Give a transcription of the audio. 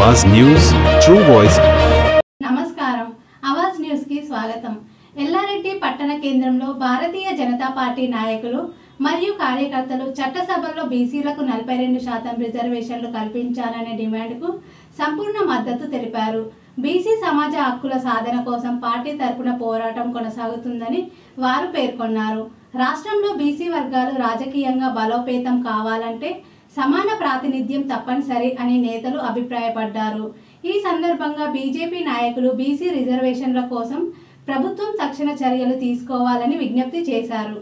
आवाज news true voice. నమస్కారం Awaaz news కి స్వాగతం। ఎల్లారెడ్డి పట్టణ కేంద్రంలో భారతీయ జనతా పార్టీ నాయకులు మరియు కార్యకర్తలు చట్టసభలో బీసీలకు 42% రిజర్వేషన్లు కల్పించాలనే డిమాండ్కు సంపూర్ణ మద్దతు తెలిపారు। బీసీ సమాజ హక్కుల సాధన కోసం పార్టీ తరపున పోరాటం కొనసాగుతుందని వారు పేర్కొన్నారు। రాష్ట్రంలో బీసీ వర్గాలు రాజకీయంగా బలోపేతం కావాలంటే సమాన ప్రాతినిధ్యం తప్పనిసరి అని నేతలు అభిప్రాయపడ్డారు। ఈ సందర్భంగా బీజేపీ నాయకులు బీసీ రిజర్వేషన్ల కోసం ప్రభుత్వం తక్షణ చర్యలు తీసుకోవాలని విజ్ఞప్తి చేశారు।